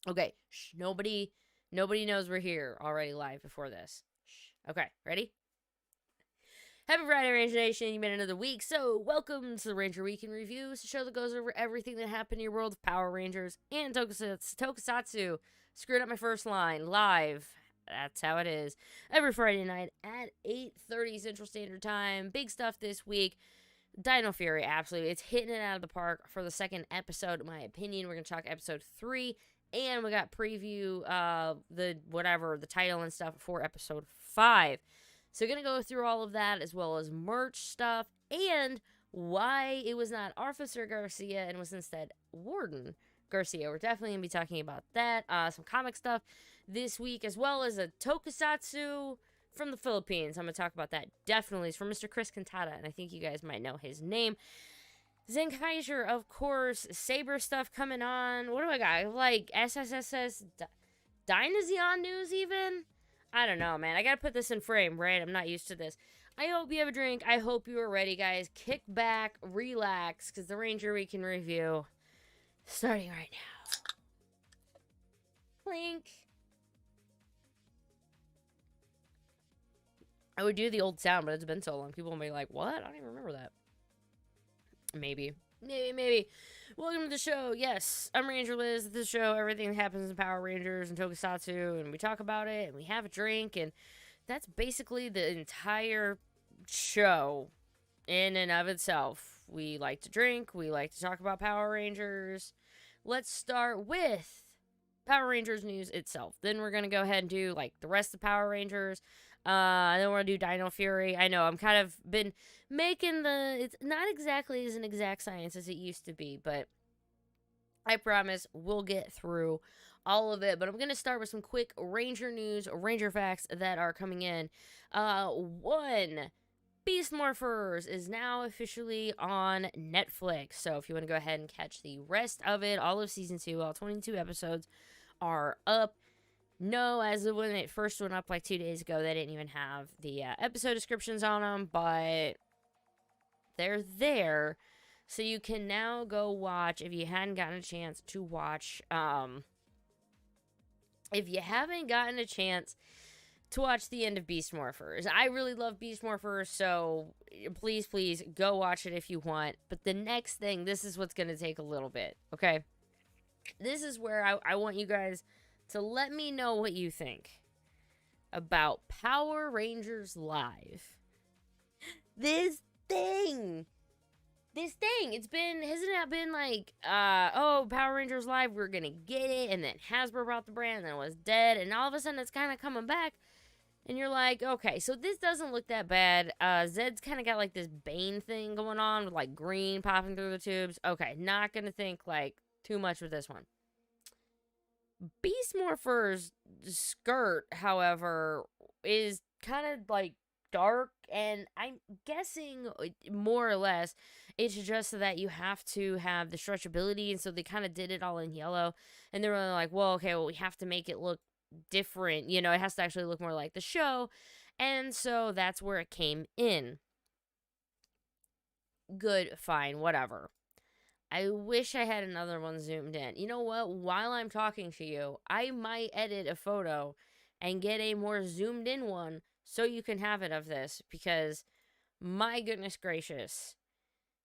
Okay, shh, nobody knows we're here already live before this. Shh. Okay, ready? Happy Friday, Ranger Nation. You made another week, so welcome to the Ranger Week in Review. It's a show that goes over everything that happened in your world of Power Rangers and Tokusatsu. Screwed up my first line, live. That's how it is. Every Friday night at 8:30 Central Standard Time. Big stuff this week. Dino Fury, absolutely. It's hitting it out of the park for the second episode, in my opinion. We're going to talk episode 3. And we got preview, the title and stuff for episode 5. So we're going to go through all of that, as well as merch stuff, and why it was not Officer Garcia and was instead Warden Garcia. We're definitely going to be talking about that. Some comic stuff this week, as well as a tokusatsu from the Philippines. I'm going to talk about that. Definitely. It's from Mr. Chris Cantata, and I think you guys might know his name. Zenkaiger, of course. Saber stuff coming on. What do I got? Like SSSS Dynazion news even? I don't know, man. I gotta put this in frame, right? I'm not used to this. I hope you have a drink. I hope you are ready, guys. Kick back, relax, because the Ranger Week in Review starting right now. Clink. I would do the old sound, but it's been so long. People will be like, what? I don't even remember that. Maybe. Welcome to the show. Yes, I'm Ranger Liz. At this show, everything that happens in Power Rangers and Tokusatsu, and we talk about it, and we have a drink, and that's basically the entire show in and of itself. We like to drink. We like to talk about Power Rangers. Let's start with Power Rangers news itself. Then we're going to go ahead and do, like, the rest of Power Rangers. Then we're going to do Dino Fury. I know, I'm kind of been making it's not exactly as an exact science as it used to be, but I promise we'll get through all of it. But I'm going to start with some quick Ranger news, Ranger facts that are coming in. One, Beast Morphers is now officially on Netflix. So if you want to go ahead and catch the rest of it, all of season 2, all 22 episodes are up. No, as of when it first went up like 2 days ago, they didn't even have the episode descriptions on them, but they're there. So you can now go watch, if you hadn't gotten a chance to watch, if you haven't gotten a chance to watch the end of Beast Morphers. I really love Beast Morphers, so please go watch it if you want. But the next thing, this is what's going to take a little bit, okay? This is where I want you guys to let me know what you think about Power Rangers Live. This thing, hasn't it been like, Power Rangers Live, we're gonna get it, and then Hasbro brought the brand, and then it was dead, and all of a sudden it's kind of coming back, and you're like, okay, so this doesn't look that bad. Zed's kind of got like this Bane thing going on, with like green popping through the tubes. Okay, not gonna think like too much with this one. Beast Morpher's skirt, however, is kind of like dark, and I'm guessing more or less it's just so that you have to have the stretchability, and so they kind of did it all in yellow, and they were like, well, okay, we have to make it look different, it has to actually look more like the show, and so that's where it came in. Good, fine, whatever. I wish I had another one zoomed in. You know what? While I'm talking to you, I might edit a photo and get a more zoomed in one so you can have it of this, because my goodness gracious,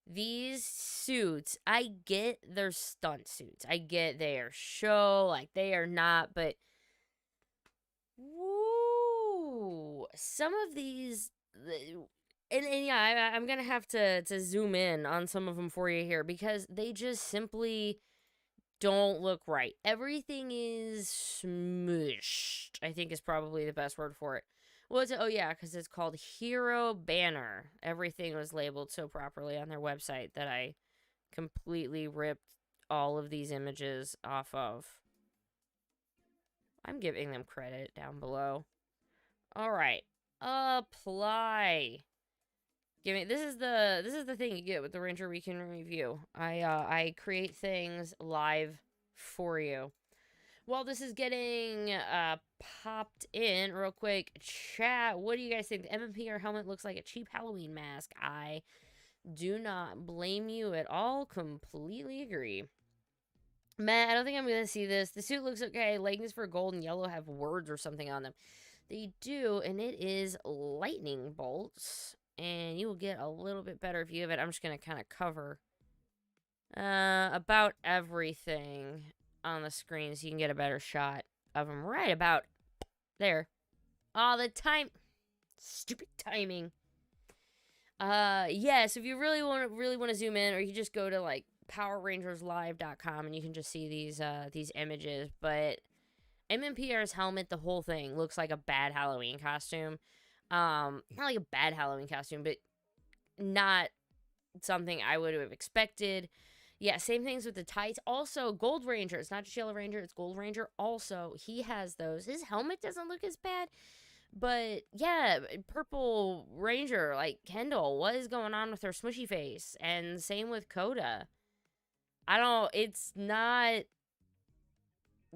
these suits, I get they're stunt suits. I get they are show, like they are not, but woo, some of these... And yeah, I'm going to have to zoom in on some of them for you here, because they just simply don't look right. Everything is smushed, I think is probably the best word for it. Because it's called Hero Banner. Everything was labeled so properly on their website that I completely ripped all of these images off of. I'm giving them credit down below. All right. Apply. This is the thing you get with the Ranger Week in Review. I create things live for you. While this is getting popped in real quick, chat, what do you guys think? The MMPR helmet looks like a cheap Halloween mask. I do not blame you at all. Completely agree. Matt, I don't think I'm going to see this. The suit looks okay. Leggings for gold and yellow have words or something on them. They do, and it is lightning bolts. And you will get a little bit better view of it. I'm just going to kind of cover about everything on the screen so you can get a better shot of them right about there. All the time. Stupid timing. Yeah, so if you really want to zoom in, or you can just go to like PowerRangersLive.com and you can just see these images. But MMPR's helmet, the whole thing looks like a bad Halloween costume. Not like a bad Halloween costume, but not something I would have expected. Yeah, same things with the tights. Also, Gold Ranger. It's not just Yellow Ranger, it's Gold Ranger. Also, he has those. His helmet doesn't look as bad. But, yeah, Purple Ranger, like Kendall, what is going on with her smushy face? And same with Coda. It's not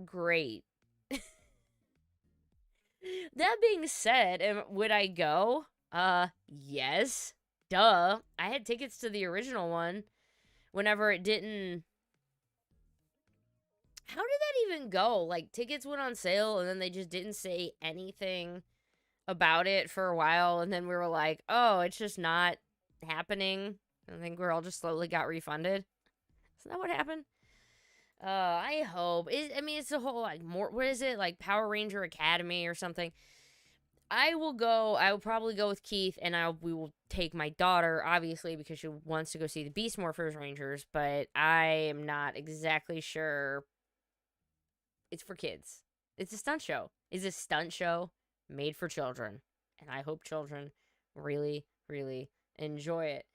great. That being said, would I go? Yes. Duh. I had tickets to the original one whenever it didn't... How did that even go? Like, tickets went on sale and then they just didn't say anything about it for a while, and then we were like, oh, it's just not happening. I think we all just slowly got refunded. Isn't that what happened? I hope. It's a whole, like, more, what is it? Like, Power Ranger Academy or something. I will probably go with Keith, and we will take my daughter, obviously, because she wants to go see the Beast Morphers Rangers, but I am not exactly sure. It's for kids. It's a stunt show. It's a stunt show made for children, and I hope children really, really enjoy it.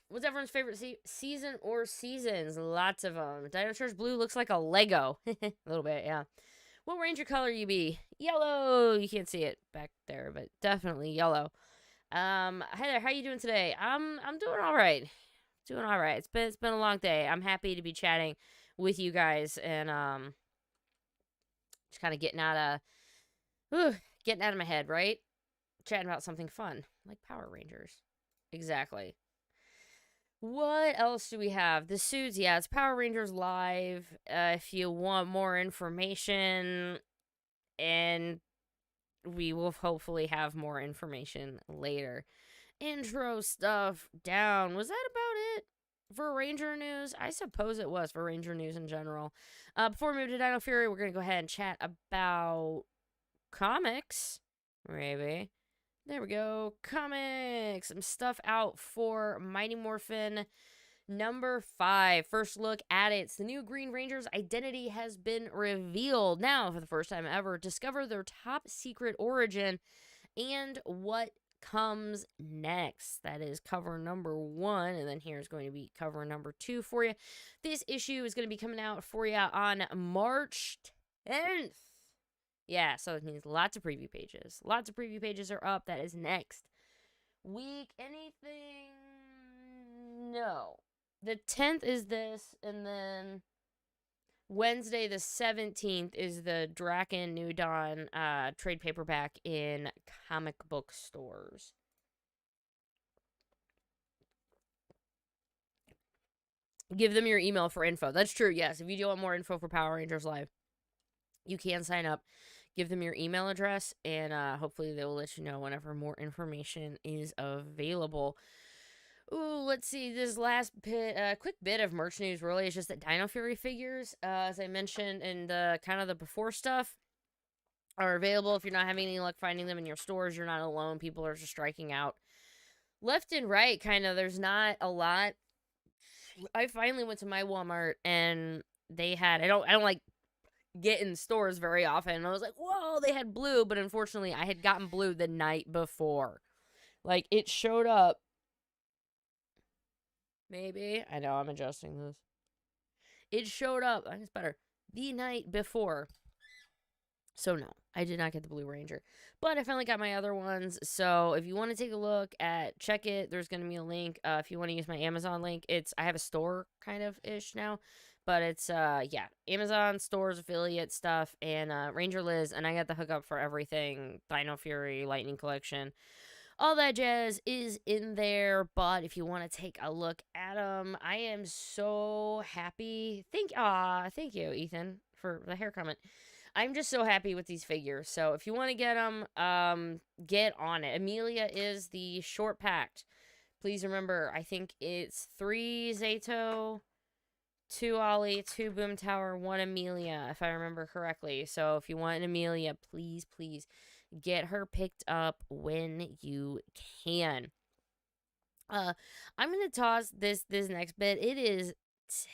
What's everyone's favorite season or seasons? Lots of them. Dino Charge Blue looks like a Lego. A little bit, yeah. What Ranger color you be? Yellow. You can't see it back there, but definitely yellow. Hi there. How you doing today? I'm doing all right. Doing all right. It's been a long day. I'm happy to be chatting with you guys, and just kind of getting out of my head, right? Chatting about something fun, like Power Rangers. Exactly. What else do we have? The suits, yeah, it's Power Rangers Live. If you want more information, and we will hopefully have more information later. Intro stuff down. Was that about it for Ranger news? I suppose it was for Ranger news in general. Before we move to Dino Fury, we're going to go ahead and chat about comics, maybe. There we go. Comics. Some stuff out for Mighty Morphin number 5. First look at it. The new Green Ranger's identity has been revealed. Now, for the first time ever, discover their top secret origin and what comes next. That is cover number 1, and then here's going to be cover number 2 for you. This issue is going to be coming out for you on March 10th. Yeah, so it means lots of preview pages. Lots of preview pages are up. That is next week. Anything? No. The 10th is this, and then Wednesday the 17th is the Draken New Dawn trade paperback in comic book stores. Give them your email for info. That's true, yes. If you do want more info for Power Rangers Live, you can sign up. Give them your email address, and hopefully they will let you know whenever more information is available. Ooh, let's see. This last quick bit of merch news really is just that Dino Fury figures, as I mentioned in the kind of the before stuff, are available. If you're not having any luck finding them in your stores, you're not alone. People are just striking out left and right. Kind of, there's not a lot. I finally went to my Walmart, and they had. I don't like get in stores very often. I was like, whoa, they had blue, but unfortunately I had gotten blue the night before. Like, it showed up. Maybe. I know, I'm adjusting this. It showed up, I think it's better, the night before. So no, I did not get the Blue Ranger. But I finally got my other ones. So if you want to take a look at, check it. There's going to be a link. If you want to use my Amazon link, I have a store kind of ish now. But it's, yeah, Amazon stores, affiliate stuff, and Ranger Liz. And I got the hookup for everything. Dino Fury, Lightning Collection. all that jazz is in there. But if you want to take a look at them, I am so happy. Thank you, Ethan, for the hair comment. I'm just so happy with these figures. So if you want to get them, get on it. Amelia is the short packed. Please remember, I think it's 3 Zayto, 2 Ollie, 2 Boom Tower, 1 Amelia, if I remember correctly. So if you want an Amelia, please, please get her picked up when you can. I'm gonna toss this next bit. It is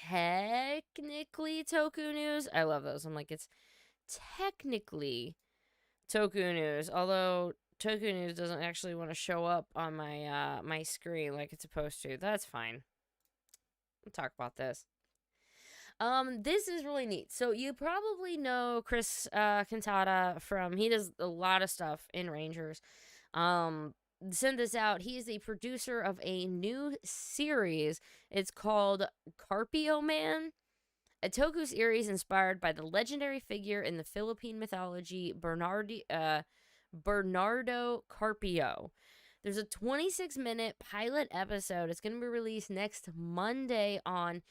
technically Toku news. I love those. I'm like, it's technically Toku news, although Toku news doesn't actually want to show up on my my screen like it's supposed to. That's fine. We'll talk about this. This is really neat. So you probably know Chris Cantata from, he does a lot of stuff in Rangers. Send this out. He is the producer of a new series. It's called Carpio Man, a Toku series inspired by the legendary figure in the Philippine mythology, Bernardo Carpio. There's a 26-minute pilot episode. It's going to be released next Monday on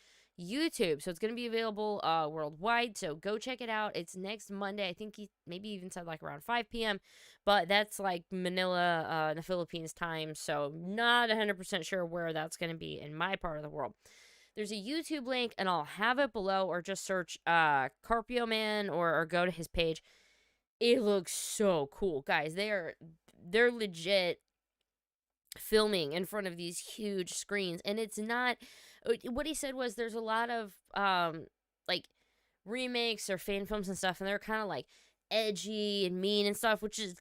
YouTube. So it's going to be available worldwide. So go check it out. It's next Monday. I think he maybe even said like around 5 p.m. But that's like Manila, in the Philippines time. So not 100% sure where that's going to be in my part of the world. There's a YouTube link, and I'll have it below, or just search Carpio Man or go to his page. It looks so cool. Guys, they're legit filming in front of these huge screens, and it's not, what he said was there's a lot of like remakes or fan films and stuff, and they're kind of like edgy and mean and stuff, which is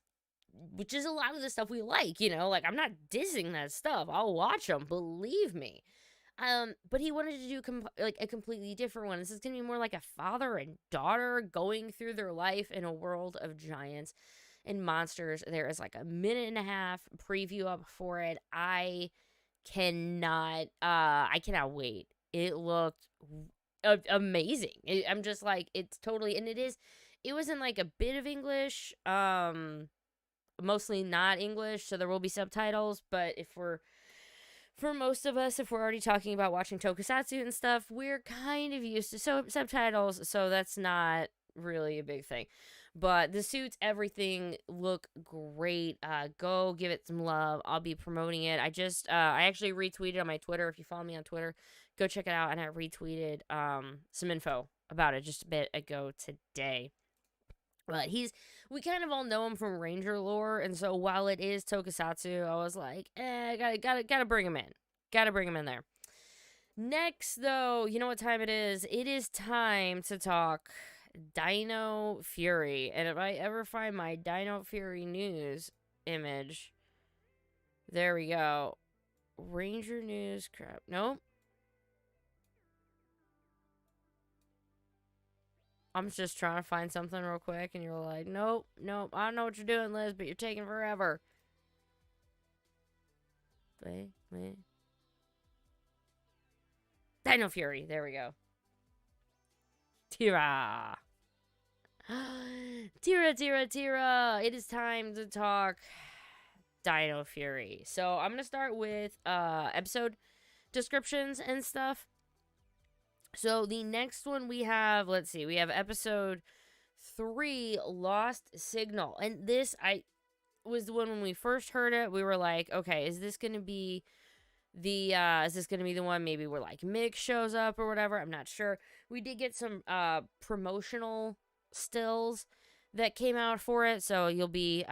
a lot of the stuff we like, you know. Like, I'm not dissing that stuff. I'll watch them, believe me. But he wanted to do like a completely different one. This is gonna be more like a father and daughter going through their life in a world of giants and monsters. There is like a 1.5-minute preview up for it. I cannot wait. It looked amazing. I'm just like, it's totally, and it was in like a bit of English, mostly not English, so there will be subtitles. But for most of us, if we're already talking about watching tokusatsu and stuff, we're kind of used to subtitles, so that's not really a big thing. But the suits, everything look great. Go give it some love. I'll be promoting it. I actually retweeted on my Twitter. If you follow me on Twitter, go check it out. And I retweeted some info about it just a bit ago today. But we kind of all know him from Ranger lore, and so while it is tokusatsu, I was like, gotta bring him in. Gotta bring him in there. Next, though, you know what time it is? It is time to talk Dino Fury. And if I ever find my Dino Fury news image, there we go. Ranger news, crap. Nope. I'm just trying to find something real quick, and you're like, nope, I don't know what you're doing, Liz, but you're taking forever. Wait. Dino Fury, there we go. Tira. Tira. It is time to talk Dino Fury. So I'm going to start with episode descriptions and stuff. So the next one we have, let's see, we have episode 3, Lost Signal. And this, was the one when we first heard it, we were like, okay, is this going to be the one maybe where like Mick shows up or whatever? I'm not sure. We did get some promotional stills that came out for it, so you'll be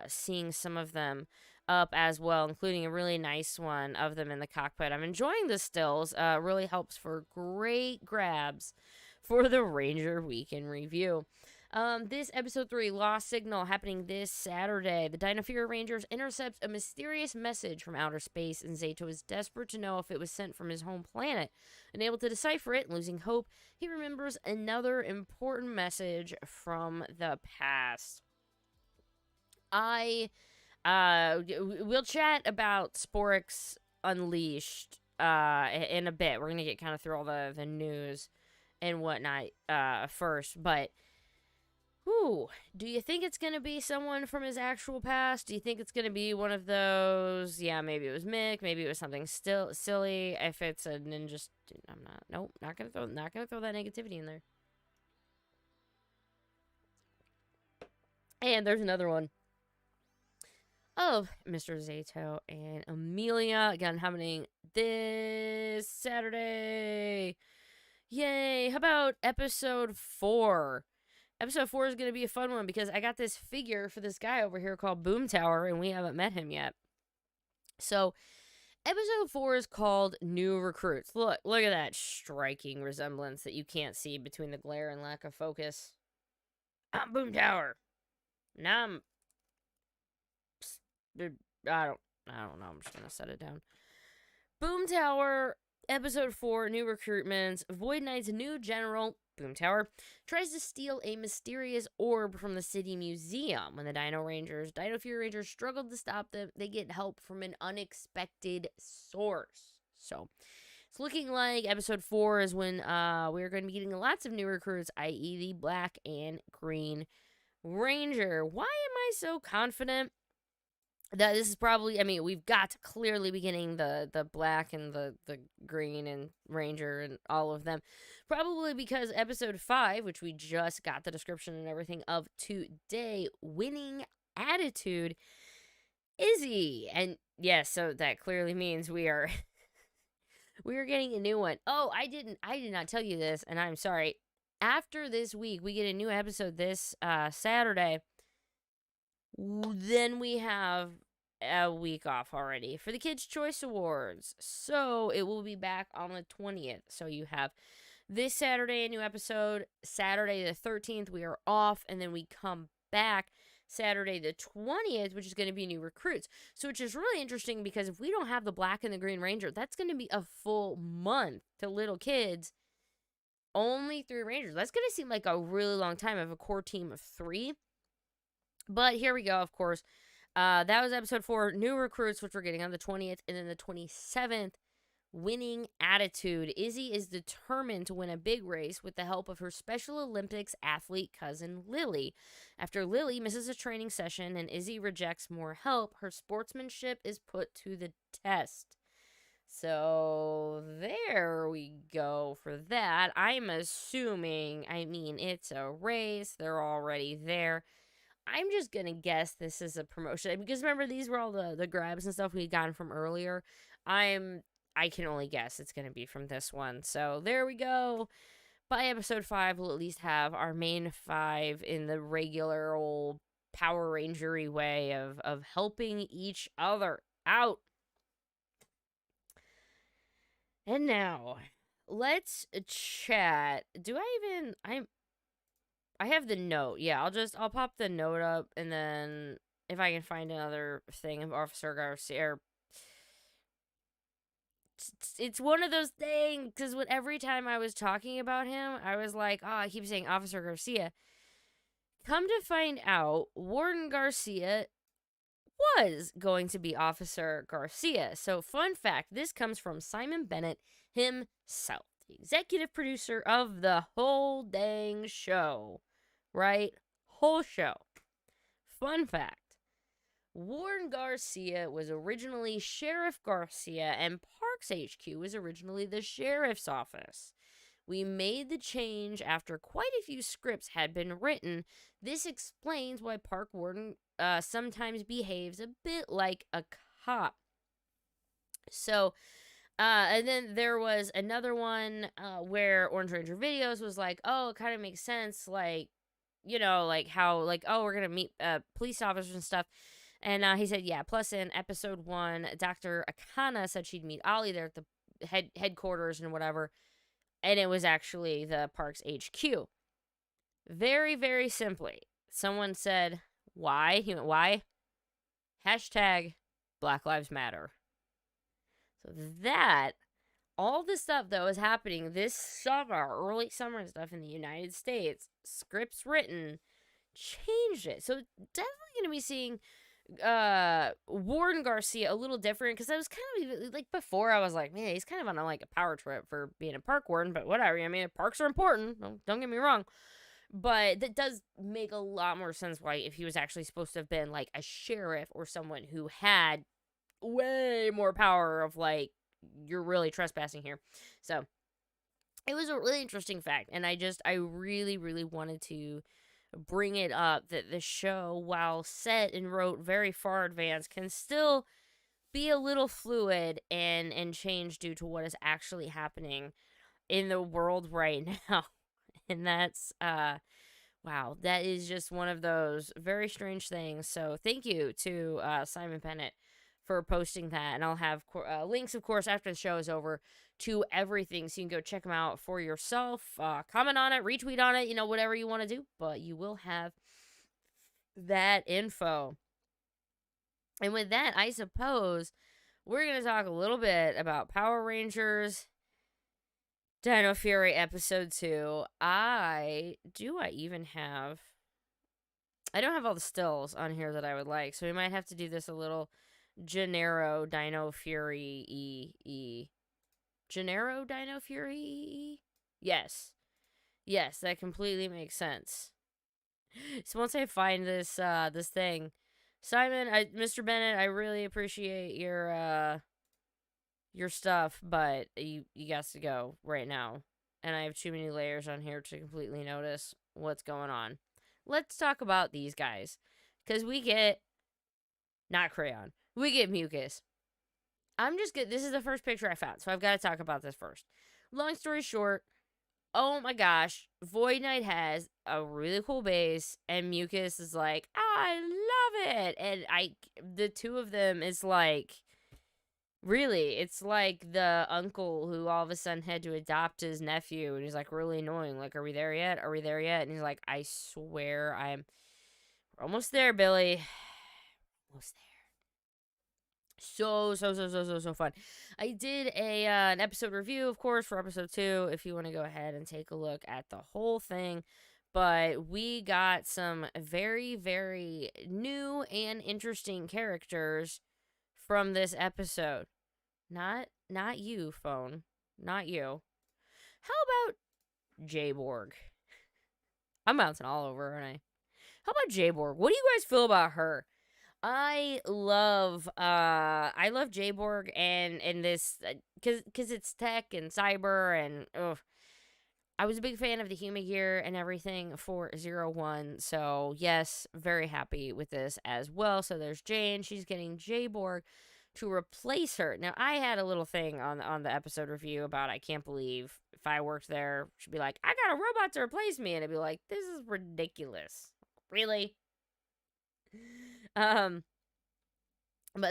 seeing some of them up as well, including a really nice one of them in the cockpit. I'm enjoying the stills. Really helps for great grabs for the Ranger Week in Review. This episode 3, Lost Signal, happening this Saturday. The Dino Fury Rangers intercept a mysterious message from outer space, and Zayto is desperate to know if it was sent from his home planet. Unable to decipher it, losing hope, he remembers another important message from the past. We'll chat about Sporix Unleashed in a bit. We're gonna get kind of through all the news and whatnot first, but Whew. Do you think it's going to be someone from his actual past? Do you think it's going to be one of those, yeah, maybe it was Mick, maybe it was something still silly. If it's a ninja, not going to throw that negativity in there. And there's another one of Mr. Zayto and Amelia, again, happening this Saturday. Yay. How about episode 4? Episode 4 is going to be a fun one because I got this figure for this guy over here called Boom Tower, and we haven't met him yet. So, episode 4 is called New Recruits. Look at that striking resemblance that you can't see between the glare and lack of focus. I'm Boom Tower. Now I'm... I don't know. I'm just going to set it down. Boom Tower, episode 4, New Recruitments. Void Knight's new general, Boom Tower, tries to steal a mysterious orb from the city museum. When the Dino Fury Rangers struggle to stop them, they get help from an unexpected source. So, it's looking like episode 4 is when we're going to be getting lots of new recruits, i.e. the Black and Green Ranger. Why am I so confident that this is probably, I mean, we've got to clearly be getting the Black and the Green and Ranger and all of them. Probably because episode 5, which we just got the description and everything of today, Winning Attitude, Izzy. And yes, so that clearly means we are getting a new one. Oh, I did not tell you this, and I'm sorry. After this week, we get a new episode this Saturday. Then we have a week off already for the Kids' Choice Awards. So it will be back on the 20th. So you have this Saturday a new episode. Saturday the 13th, we are off. And then we come back Saturday the 20th, which is going to be new recruits. So which is really interesting because if we don't have the Black and the Green Ranger, that's going to be a full month to little kids. Only 3 Rangers. That's going to seem like a really long time of a core team of 3. But here we go, of course. That was episode 4, New Recruits, which we're getting on the 20th. And then the 27th, Winning Attitude. Izzy is determined to win a big race with the help of her Special Olympics athlete cousin, Lily. After Lily misses a training session and Izzy rejects more help, her sportsmanship is put to the test. So, there we go for that. I'm assuming, I mean, it's a race. They're already there. I'm just going to guess this is a promotion. Because remember, these were all the grabs and stuff we had gotten from earlier. I can only guess it's going to be from this one. So, there we go. By episode 5, we'll at least have our main 5 in the regular old Power Ranger-y way of helping each other out. And now, let's chat. I have the note. Yeah, I'll pop the note up, and then if I can find another thing of Officer Garcia. It's one of those things, because every time I was talking about him, I was like, I keep saying Officer Garcia. Come to find out, Warden Garcia was going to be Officer Garcia. So, fun fact, this comes from Simon Bennett himself, the executive producer of the whole dang show. Right? Whole show. Fun fact, Warden Garcia was originally Sheriff Garcia, and Park's HQ was originally the Sheriff's Office. We made the change after quite a few scripts had been written. This explains why Park Warden sometimes behaves a bit like a cop. So, and then there was another one where Orange Ranger Videos was like, oh, it kind of makes sense, like, you know, like how, like, oh, we're going to meet police officers and stuff. And he said, yeah, plus in episode 1, Dr. Akana said she'd meet Ollie there at the headquarters and whatever. And it was actually the Parks HQ. Very, very simply, someone said, why? He went, why? Hashtag Black Lives Matter. So that, all this stuff that was happening this summer, early summer and stuff in the United States, scripts written, changed it. So definitely going to be seeing Warden Garcia a little different, because I was kind of, like, before I was like, man, he's kind of on a power trip for being a park warden, but whatever. I mean, parks are important, don't get me wrong. But that does make a lot more sense why if he was actually supposed to have been, like, a sheriff or someone who had way more power of, like, you're really trespassing here. So, it was a really interesting fact, and I really, really wanted to bring it up that the show, while set and wrote very far advanced, can still be a little fluid and change due to what is actually happening in the world right now. And that's, wow, that is just one of those very strange things. So thank you to Simon Bennett for posting that. And I'll have links, of course, after the show is over to everything. So you can go check them out for yourself. Comment on it, retweet on it, whatever you want to do. But you will have that info. And with that, I suppose we're going to talk a little bit about Power Rangers Dino Fury Episode 2. I don't have all the stills on here that I would like, so we might have to do this a little Gennaro Dino Fury Gennaro Dino Fury? Yes, that completely makes sense. So once I find this this thing, Simon, Mr. Bennett, I really appreciate your stuff, but you got to go right now. And I have too many layers on here to completely notice what's going on. Let's talk about these guys. Because we get, not Crayon, we get Mucus. I'm just good. This is the first picture I found, so I've got to talk about this first. Long story short, oh my gosh, Void Knight has a really cool base, and Mucus is like, I love it. And the two of them is like, really, it's like the uncle who all of a sudden had to adopt his nephew, and he's like really annoying. Like, are we there yet? Are we there yet? And he's like, I swear we're almost there, Billy. Almost there. So fun. I did an episode review, of course, for episode 2, if you want to go ahead and take a look at the whole thing. But we got some very, very new and interesting characters from this episode. Not you, phone. Not you. How about Jayborg? I'm bouncing all over, aren't I? How about Jayborg? What do you guys feel about her? I love Jayborg and this, cause it's tech and cyber and I was a big fan of the human gear and everything for 01, so yes, very happy with this as well. So there's Jane, she's getting Jayborg to replace her. Now, I had a little thing on the episode review about I can't believe if I worked there, she'd be like, I got a robot to replace me, and I'd be like, this is ridiculous. Really? But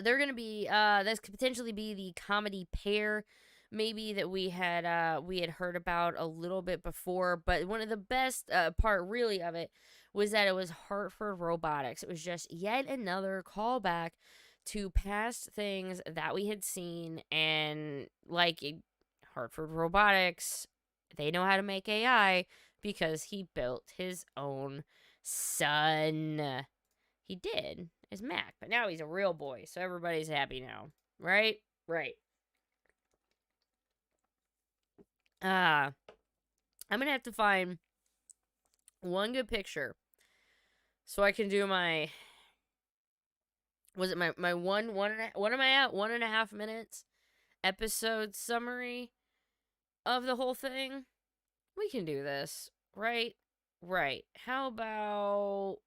they're gonna be this could potentially be the comedy pair maybe that we had heard about a little bit before. But one of the best part really of it was that it was Hartford Robotics. It was just yet another callback to past things that we had seen, and like Hartford Robotics, they know how to make AI because he built his own son. He did. Is Mac, but now he's a real boy, so everybody's happy now, right? Right. I'm gonna have to find one good picture so I can do my, was it my what am I at? 1.5 minutes episode summary of the whole thing? We can do this, right? Right. How about,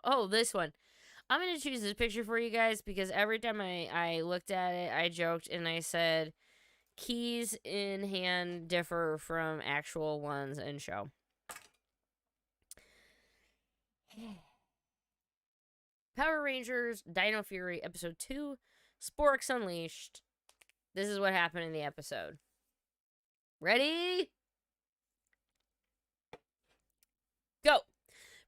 oh, this one. I'm going to choose this picture for you guys because every time I looked at it, I joked and I said, keys in hand differ from actual ones in show. Power Rangers Dino Fury Episode 2, Sporix Unleashed. This is what happened in the episode. Ready? Go!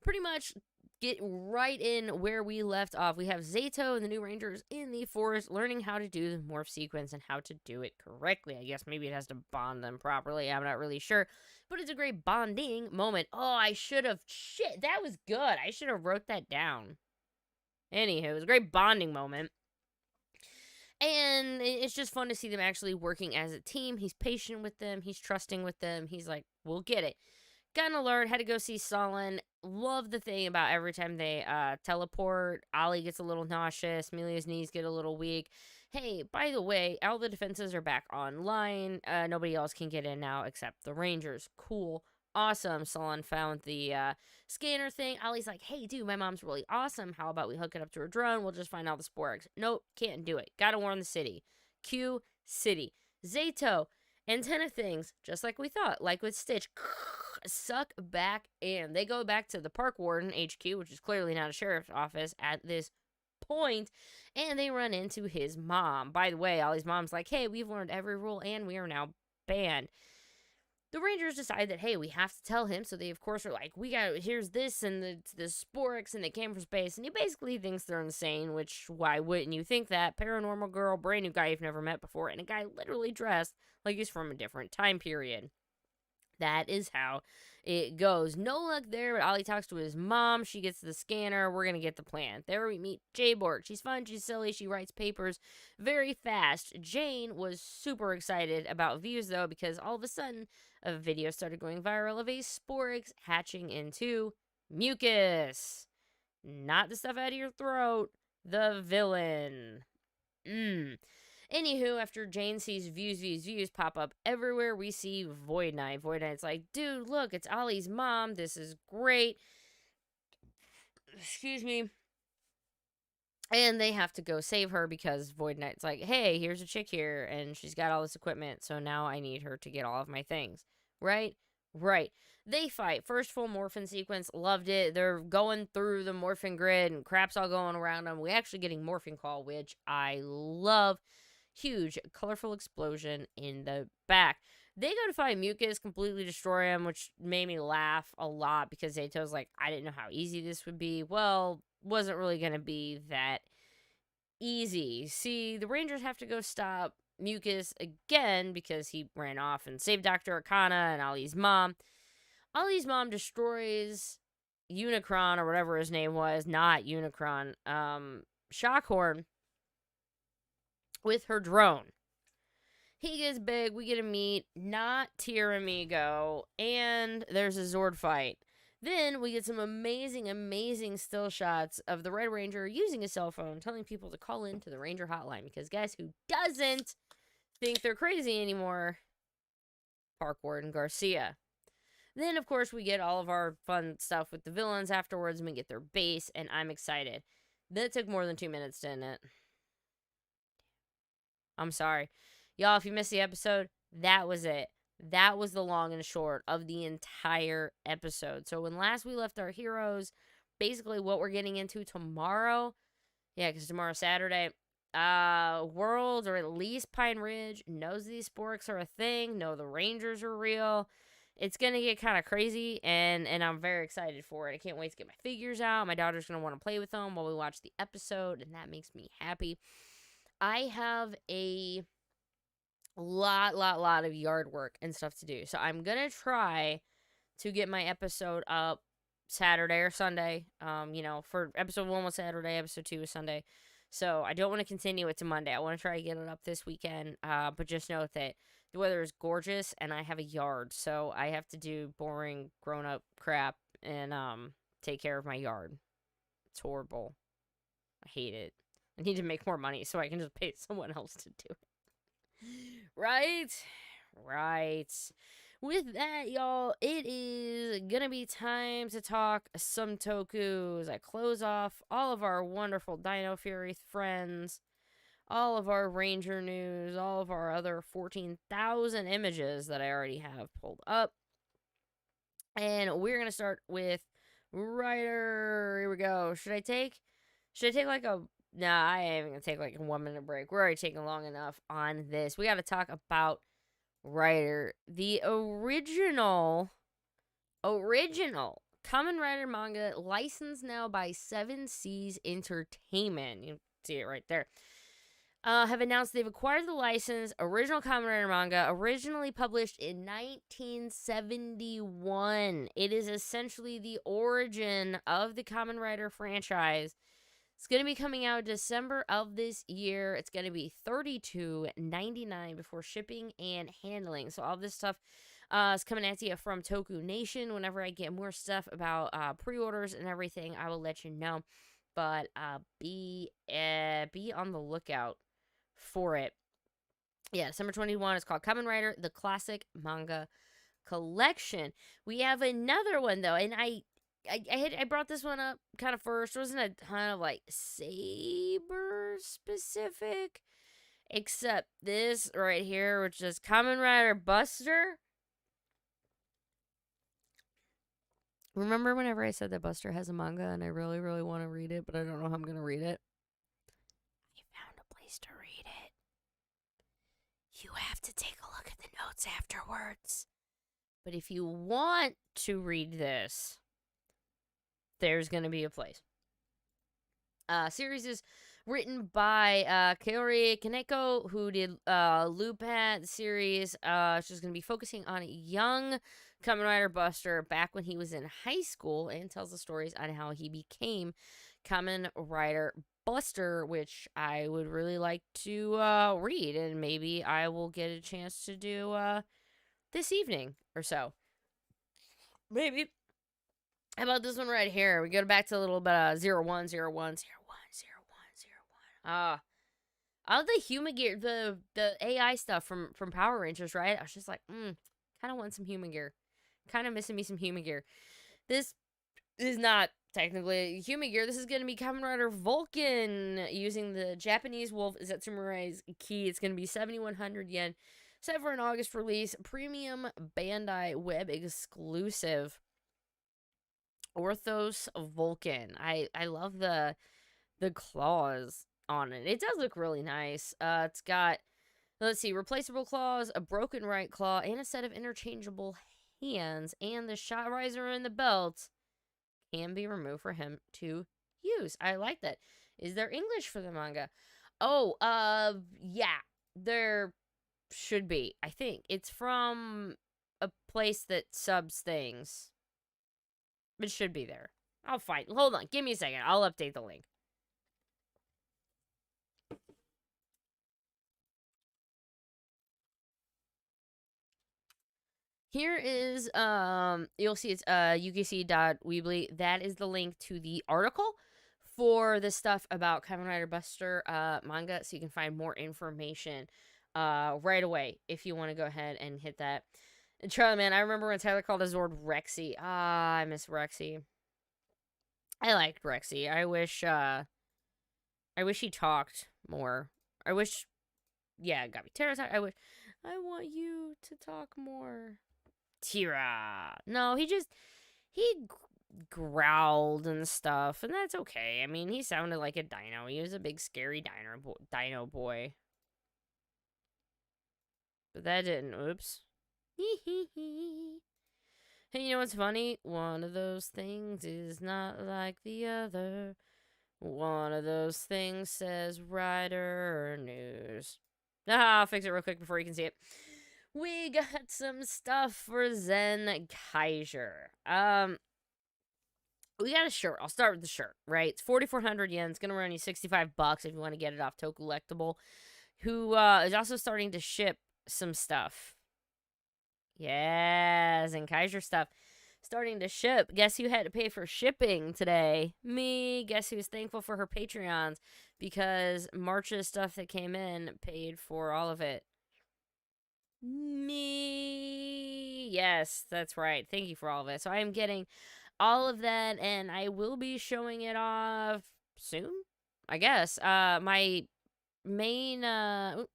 Pretty much get right in where we left off. We have Zayto and the new Rangers in the forest learning how to do the morph sequence and how to do it correctly. I guess maybe it has to bond them properly. I'm not really sure. But it's a great bonding moment. Oh, I should have... Shit, that was good. I should have wrote that down. Anywho, it was a great bonding moment. And it's just fun to see them actually working as a team. He's patient with them. He's trusting with them. He's like, we'll get it. Got an alert. Had to go see Solon. Love the thing about every time they teleport, Ollie gets a little nauseous. Amelia's knees get a little weak. Hey, by the way, all the defenses are back online. Nobody else can get in now except the Rangers. Cool. Awesome. Solon found the scanner thing. Ollie's like, hey, dude, my mom's really awesome. How about we hook it up to her drone? We'll just find all the sporix. Nope, can't do it. Gotta warn the city. Q City. Zayto. Antenna things, just like we thought. Like with Stitch. Suck back in. They go back to the Park Warden HQ, which is clearly not a sheriff's office at this point, and they run into his mom. By the way, Ollie's mom's like, hey, we've learned every rule and we are now banned. The Rangers decide that, hey, we have to tell him, so they, of course, are like, here's this and the sporix, and they came from space, and he basically thinks they're insane, which, why wouldn't you think that? Paranormal girl, brand new guy you've never met before, and a guy literally dressed like he's from a different time period. That is how it goes. No luck there, but Ollie talks to his mom. She gets the scanner. We're going to get the plan. There we meet Jayborg. She's fun. She's silly. She writes papers very fast. Jane was super excited about views, though, because all of a sudden, a video started going viral of a sporix hatching into mucus. Not the stuff out of your throat. The villain. Anywho, after Jane sees views pop up everywhere, we see Void Knight. Void Knight's like, dude, look, it's Ollie's mom. This is great. Excuse me. And they have to go save her because Void Knight's like, hey, here's a chick here, and she's got all this equipment, so now I need her to get all of my things. Right? Right. They fight. First full morphin sequence. Loved it. They're going through the morphin grid, and crap's all going around them. We actually getting morphin call, which I love. Huge, colorful explosion in the back. They go to find mucus, completely destroy him, which made me laugh a lot because Zayto's like, I didn't know how easy this would be. Well, wasn't really going to be that easy. See, the Rangers have to go stop mucus again because he ran off and saved Dr. Akana and Ollie's mom. Ollie's mom destroys Unicron, or whatever his name was, not Unicron, Shockhorn, with her drone. He gets big, we get to meet not Tiramigo, and there's a Zord fight. Then we get some amazing, amazing still shots of the Red Ranger using a cell phone, telling people to call into the Ranger hotline, because guess who doesn't think they're crazy anymore? Park Warden Garcia. Then, of course, we get all of our fun stuff with the villains afterwards, and we get their base, and I'm excited. That took more than 2 minutes, didn't it? I'm sorry. Y'all, if you missed the episode, that was it. That was the long and short of the entire episode. So when last we left our heroes, basically what we're getting into tomorrow, yeah, because tomorrow's Saturday, World, or at least Pine Ridge, knows these sporix are a thing, know the Rangers are real. It's going to get kind of crazy, and I'm very excited for it. I can't wait to get my figures out. My daughter's going to want to play with them while we watch the episode, and that makes me happy. I have a lot of yard work and stuff to do. So I'm going to try to get my episode up Saturday or Sunday. For episode 1 was Saturday, episode 2 was Sunday. So I don't want to continue it to Monday. I want to try to get it up this weekend. But just note that the weather is gorgeous and I have a yard. So I have to do boring grown-up crap and take care of my yard. It's horrible. I hate it. I need to make more money so I can just pay someone else to do it. Right? With that, y'all, it is gonna be time to talk some toku as I close off all of our wonderful Dino Fury friends, all of our Ranger news, all of our other 14,000 images that I already have pulled up. And we're gonna start with Writer. Here we go. Should I take like a... Nah, I ain't even gonna take like a 1 minute break. We're already taking long enough on this. We gotta talk about Writer. The original Kamen Rider manga, licensed now by 7 Seas Entertainment. You can see it right there. Have announced they've acquired the license. Original Kamen Rider manga, originally published in 1971. It is essentially the origin of the Kamen Rider franchise. It's going to be coming out December of this year. It's going to be $32.99 before shipping and handling. So all this stuff is coming at you from Toku Nation. Whenever I get more stuff about pre-orders and everything, I will let you know. But be on the lookout for it. Yeah, December 21. It's called Kamen Rider, the Classic Manga Collection. We have another one though, and I brought this one up kind of first. It wasn't a ton of like Saber specific, except this right here, which is Kamen Rider Buster. Remember whenever I said that Buster has a manga and I really, really want to read it, but I don't know how I'm going to read it? I found a place to read it. You have to take a look at the notes afterwards. But if you want to read this, there's going to be a place. Series is written by Kaori Kaneko, who did Lupin series. She's going to be focusing on a young Kamen Rider Buster back when he was in high school, and tells the stories on how he became Kamen Rider Buster, which I would really like to read, and maybe I will get a chance to do this evening or so. Maybe. How about this one right here? We go back to a little bit of 0101. I love the human gear, the AI stuff from Power Rangers, right? I was just like, kind of want some human gear. Kind of missing me some human gear. This is not technically human gear. This is going to be Kamen Rider Vulcan using the Japanese Wolf Zetsumarai's key. It's going to be 7,100 yen. Set for an August release. Premium Bandai web exclusive. Orthos Vulcan. I love the claws on it. It does look really nice. It's got, let's see, replaceable claws, a broken right claw, and a set of interchangeable hands, and the shot riser and the belt can be removed for him to use. I like that. Is there English for the manga? Oh, yeah, there should be. I think it's from a place that subs things. It should be there. I'll find. Hold on. Give me a second. I'll update the link. Here is, you'll see it's, ukc.weebly. That is the link to the article for the stuff about Kamen Rider Buster, manga, so you can find more information, right away, if you want to go ahead and hit that. And Charlie, man, I remember when Tyler called his Zord Rexy. I miss Rexy. I liked Rexy. I wish he talked more. I wish, yeah, it got me. Tara's, I want you to talk more. Tira. No, he growled and stuff, and that's okay. I mean, he sounded like a dino. He was a big, scary dino boy. But that didn't, oops. Hey, you know what's funny? One of those things is not like the other. One of those things says Rider News. I'll fix it real quick before you can see it. We got some stuff for Zenkaiger. We got a shirt. I'll start with the shirt, right? It's 4,400 yen. It's going to run you $65 if you want to get it off Tokulectable, who is also starting to ship some stuff. Yeah, Zenkaiger stuff. Starting to ship. Guess who had to pay for shipping today? Me. Guess who's thankful for her Patreons? Because March's stuff that came in paid for all of it. Me. Yes, that's right. Thank you for all of it. So I am getting all of that, and I will be showing it off soon, I guess. My main, hang on,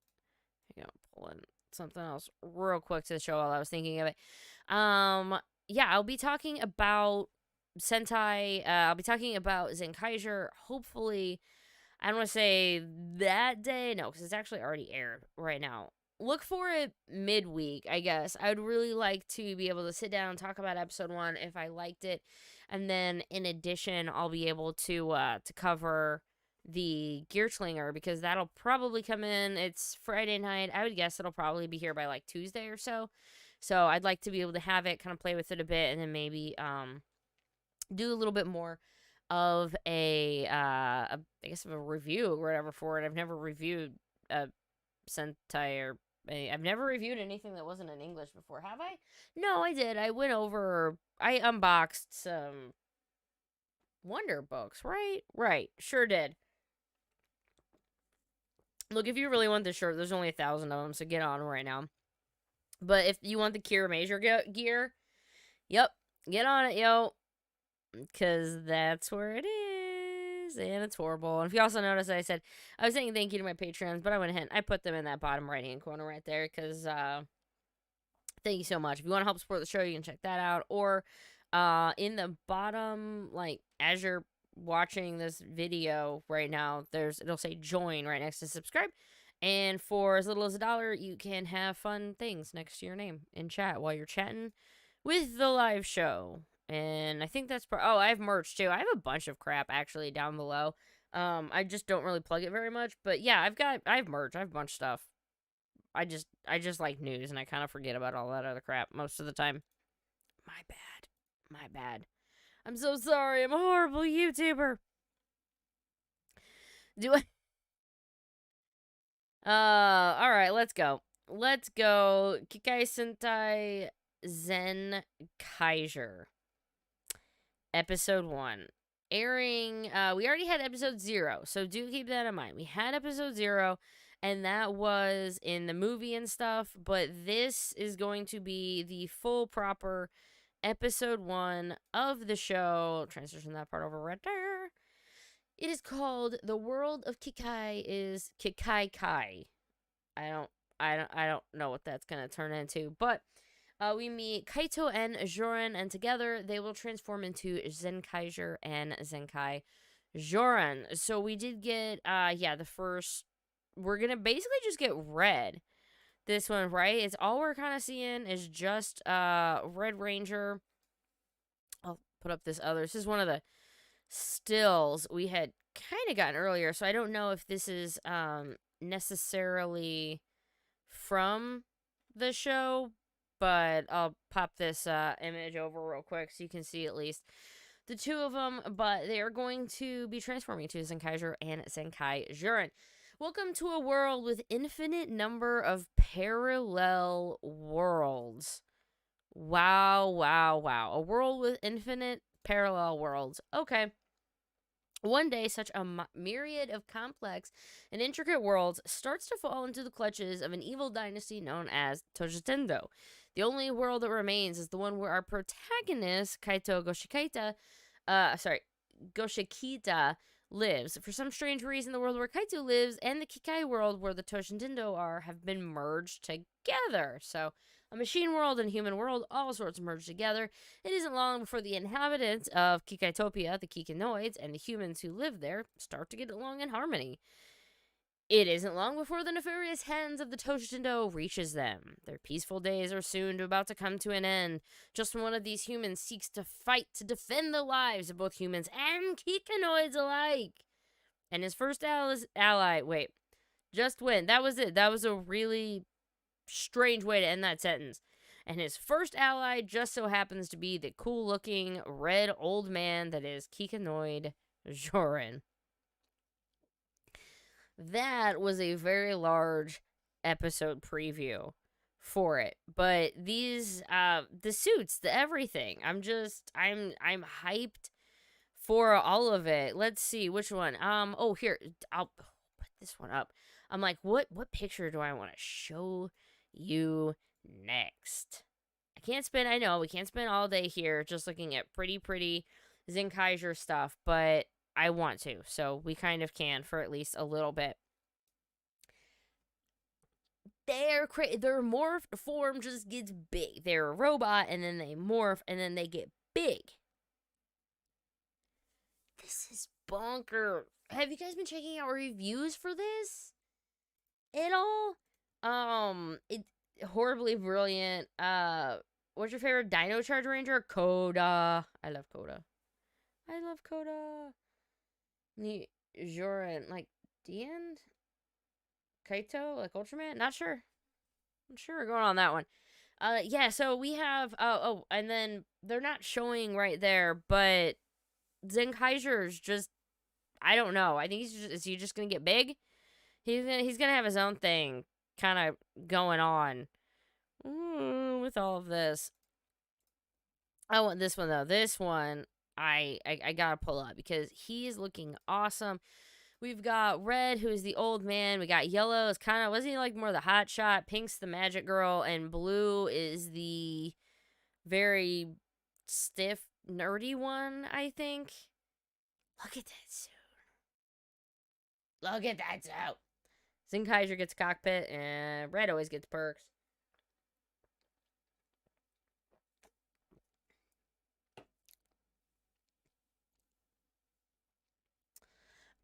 pull in something else real quick to show while I was thinking of it. Yeah, I'll be talking about Sentai. I'll be talking about Zenkaiger. Hopefully, I don't want to say that day. No, because it's actually already aired right now. Look for it midweek, I guess. I would really like to be able to sit down and talk about episode 1 if I liked it. And then, in addition, I'll be able to cover the Gear Slinger, because that'll probably come in. It's Friday night. I would guess it'll probably be here by like Tuesday or so. So I'd like to be able to have it, kind of play with it a bit, and then maybe do a little bit more of I guess of a review or whatever for it. I've never reviewed a Sentai or I've never reviewed anything that wasn't in English before, have I? No, I did. I unboxed some Wonder books, right? Right, sure did. Look, if you really want this shirt, there's only 1,000 of them, so get on right now. But if you want the Kira Major gear, yep, get on it, yo. Because that's where it is. And it's horrible. And if you also notice, I said, I was saying thank you to my Patreons, but I went ahead and I put them in that bottom right-hand corner right there. Because, thank you so much. If you want to help support the show, you can check that out. Or, in the bottom, like, as you're watching this video right now, it'll say join right next to subscribe. And for as little as $1, you can have fun things next to your name in chat while you're chatting with the live show. And I think that's oh, I have merch too. I have a bunch of crap actually down below. I just don't really plug it very much, but yeah, I have merch. I have a bunch of stuff. I just like news, and I kind of forget about all that other crap most of the time. My bad. I'm so sorry. I'm a horrible YouTuber. Alright, let's go. Kikai Sentai Zenkaiger. Episode 1. Airing, we already had episode 0, so do keep that in mind. We had episode 0, and that was in the movie and stuff, but this is going to be the full, proper episode 1 of the show. Transition that part over right there. It is called The World of Kikai is Kikai Kai. I don't know what that's gonna turn into, but we meet Kaito and Joran, and together they will transform into Zenkaiger and Zenkai Joran. So we did get the first. We're gonna basically just get Red. This one, right? It's all we're kind of seeing is just Red Ranger. I'll put up this other. This is one of the stills we had kind of gotten earlier, so I don't know if this is necessarily from the show, but I'll pop this image over real quick so you can see at least the two of them, but they are going to be transforming to Zenkaiger and Zenkai Joran. Welcome to a world with infinite number of parallel worlds. Wow. A world with infinite parallel worlds. Okay. One day, such a myriad of complex and intricate worlds starts to fall into the clutches of an evil dynasty known as Tojitendo. The only world that remains is the one where our protagonist, Kaito Goshikita, lives. For some strange reason, the world where Kaito lives and the Kikai world where the Tojitendo are have been merged together. So, a machine world and human world, all sorts merged together. It isn't long before the inhabitants of Kikaitopia, the Kikanoids, and the humans who live there start to get along in harmony. It isn't long before the nefarious hands of the Tojitendo reaches them. Their peaceful days are soon about to come to an end. Just when one of these humans seeks to fight to defend the lives of both humans and Kikanoids alike. And his first ally, that was it. That was a really strange way to end that sentence. And his first ally just so happens to be the cool-looking red old man that is Kikanoid Joran. That was a very large episode preview for it. But these, the suits, the everything, I'm hyped for all of it. Let's see, which one? Here, I'll put this one up. I'm like, what picture do I want to show you next? I know we can't spend all day here just looking at pretty Zenkaiger stuff, but I want to, so we kind of can for at least a little bit. Their morphed form just gets big. They're a robot, and then they morph, and then they get big. This is bonkers. Have you guys been checking out reviews for this at all? It's horribly brilliant. What's your favorite Dino Charge Ranger? Koda. I love Koda. Joran, like, the end? Kaito, like Ultraman? Not sure. I'm sure we're going on that one. Yeah, so we have, and then they're not showing right there, but Zenkaiger's just, I don't know. I think is he just gonna get big? He's gonna have his own thing kind of going on with all of this. I want this one though. This one I gotta pull up because he is looking awesome. We've got Red, who is the old man. We got Yellow, is kind of, wasn't he like more the hot shot? Pink's the magic girl, and Blue is the very stiff, nerdy one, I think. Look at that suit. Look at that suit. Zenkaiger gets cockpit, and Red always gets perks.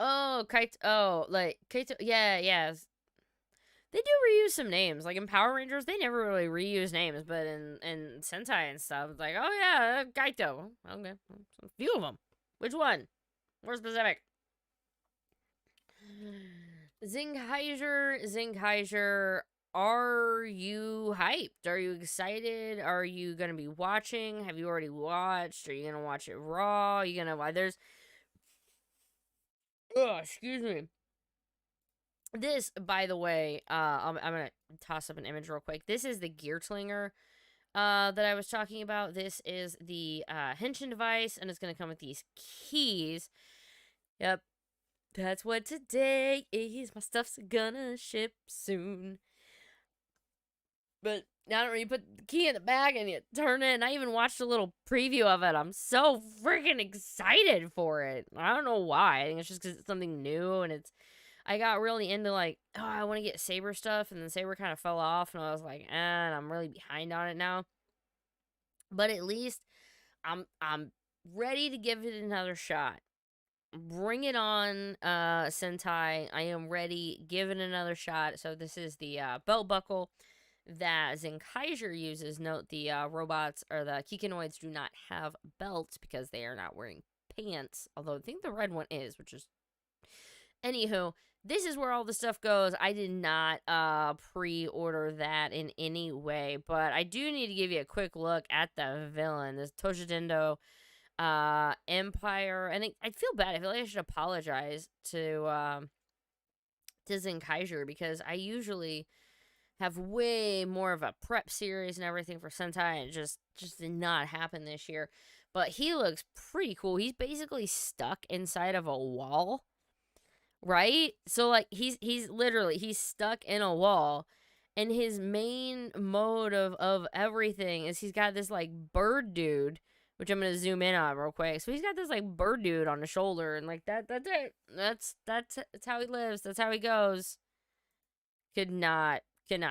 Oh, like Kaito. Yeah. They do reuse some names. Like in Power Rangers, they never really reuse names, but in Sentai and stuff, it's like, oh yeah, Kaito. Okay, a few of them. Which one? More specific. Zenkaiger, are you hyped? Are you excited? Are you gonna be watching? Have you already watched? Are you gonna watch it raw? Are you gonna why there's excuse me. This, by the way, I'm gonna toss up an image real quick. This is the Geartlinger that I was talking about. This is the Henshin device, and it's gonna come with these keys. Yep, that's what today is. My stuff's gonna ship soon. But now when you put the key in the bag and you turn it, and I even watched a little preview of it. I'm so freaking excited for it. I don't know why. I think it's just because it's something new, and I got really into like, oh, I want to get Saber stuff, and then Saber kind of fell off, and I was like, and I'm really behind on it now. But at least I'm ready to give it another shot. Bring it on, Sentai. I am ready. Give it another shot. So this is the belt buckle that Zenkaiger uses. Note the robots or the Kikinoids do not have belts because they are not wearing pants. Although I think the red one is, which is... Anywho, this is where all the stuff goes. I did not pre-order that in any way, but I do need to give you a quick look at the villain, this Toshitendo Empire. And I feel bad. I feel like I should apologize to Zenkaiger because I usually have way more of a prep series and everything for Sentai, and it just did not happen this year. But he looks pretty cool. He's basically stuck inside of a wall. Right? So, like, he's stuck in a wall, and his main mode of everything is he's got this, like, bird dude, which I'm gonna zoom in on real quick. So he's got this, like, bird dude on the shoulder, and, like, that's it. That's how he lives. That's how he goes. Could not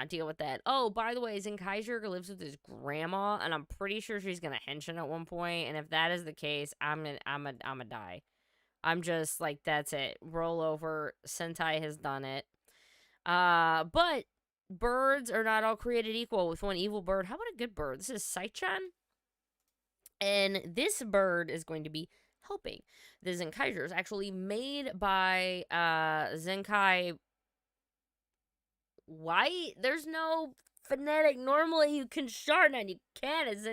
deal with that. Oh, by the way, Zenkaiger lives with his grandma, and I'm pretty sure she's gonna henshin at one point, and if that is the case, I'm gonna die. I'm just like, that's it. Roll over. Sentai has done it. But birds are not all created equal with one evil bird. How about a good bird? This is Saichan. And this bird is going to be helping. The Zenkaiger is actually made by Zenkai White. There's no phonetic. Normally you can shorten and you can't. It's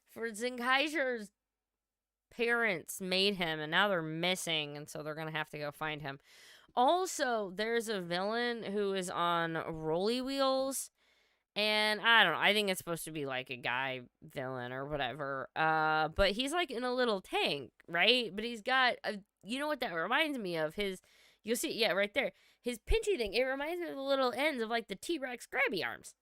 for Zenkaiger's parents made him, and now they're missing, and so they're gonna have to go find him. Also, there's a villain who is on rolly wheels, and I don't know, I think it's supposed to be like a guy villain or whatever, but he's like in a little tank, right? But he's got you know what that reminds me of? You'll see, yeah, right there, his pinchy thing. It reminds me of the little ends of like the T-Rex grabby arms.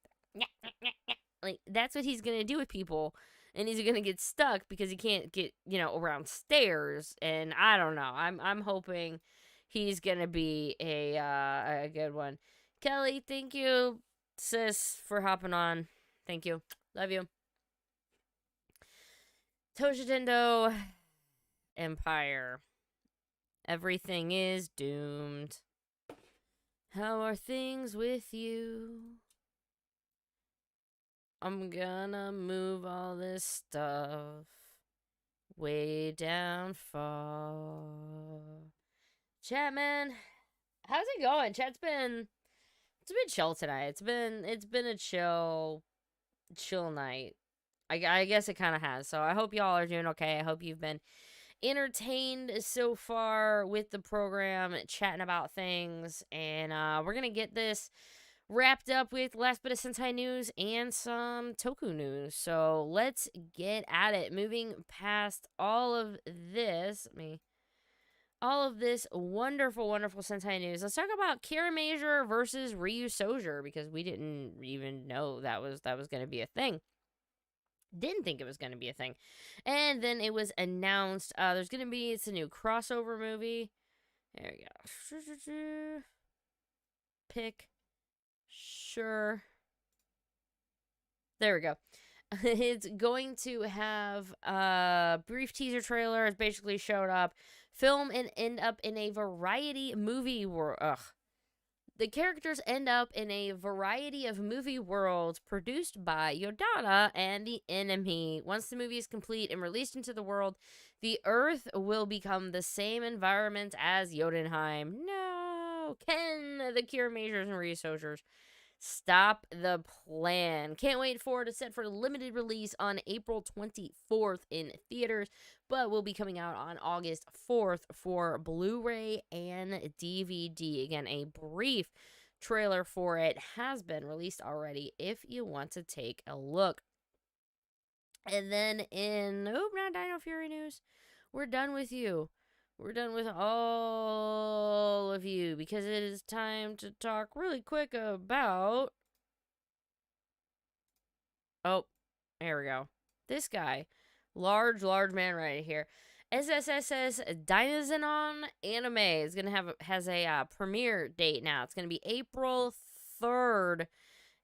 Like, that's what he's gonna do with people. And he's gonna get stuck because he can't get, around stairs. And I don't know. I'm hoping he's gonna be a good one. Kelly, thank you, sis, for hopping on. Thank you. Love you. Toshitendo Empire. Everything is doomed. How are things with you? I'm gonna move all this stuff way down far. Chat, man, how's it going? Chat's been chill tonight. It's been a chill night. I guess it kind of has. So I hope y'all are doing okay. I hope you've been entertained so far with the program, chatting about things, and we're gonna get this wrapped up with last bit of Sentai news and some Toku news. So let's get at it. Moving past all of this, wonderful, wonderful Sentai news. Let's talk about Kira Major versus Ryu Sojer, because we didn't even know that was going to be a thing. Didn't think it was going to be a thing. And then it was announced it's a new crossover movie. There we go. Pick. Sure. There we go. It's going to have a brief teaser trailer. It's basically showed up. Film and end up in a variety movie world. The characters end up in a variety of movie worlds produced by Yodana and the enemy. Once the movie is complete and released into the world, the Earth will become the same environment as Jotunheim. No! Can the Kira Majors and Ryu Sojers stop the plan? Can't wait for it. It's set for limited release on April 24th in theaters, but will be coming out on August 4th for Blu-ray and DVD. Again, a brief trailer for it has been released already if you want to take a look. And then not Dino Fury news. We're done with you. We're done with all of you, because it is time to talk really quick about... Oh, there we go. This guy. Large man right here. SSS's Dinozenon anime is has a premiere date now. It's going to be April 3rd.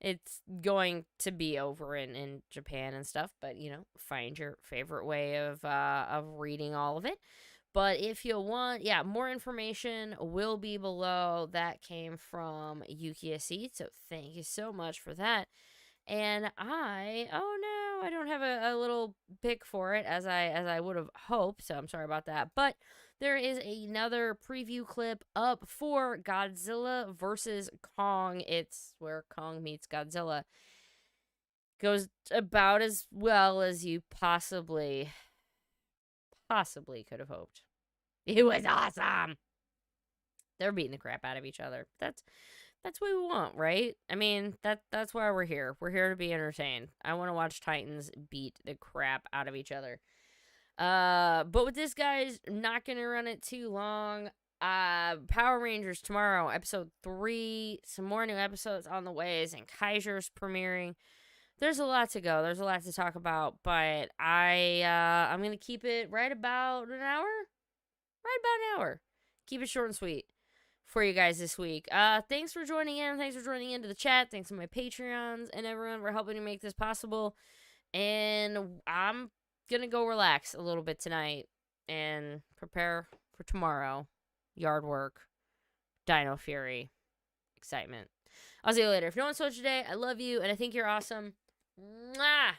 It's going to be over in Japan and stuff, but, find your favorite way of reading all of it. But if you want, more information will be below. That came from Yuki Seed, so thank you so much for that. And I don't have a little pick for it as I would have hoped, so I'm sorry about that. But there is another preview clip up for Godzilla versus Kong. It's where Kong meets Godzilla. Goes about as well as you possibly could have hoped. It was awesome. They're beating the crap out of each other. That's what we want, right? I mean, that's why we're here. We're here to be entertained. I want to watch Titans beat the crap out of each other. But with this, guys, not gonna run it too long. Power Rangers tomorrow, episode 3. Some more new episodes on the way. Zenkaiger's premiering. There's a lot to go. There's a lot to talk about, but I'm gonna keep it right about an hour. Keep it short and sweet for you guys this week. Thanks for joining in. Thanks for joining into the chat. Thanks to my Patreons and everyone for helping to make this possible. And I'm gonna go relax a little bit tonight and prepare for tomorrow. Yard work, Dino Fury, excitement. I'll see you later. If no one's told you today, I love you and I think you're awesome. Mwah!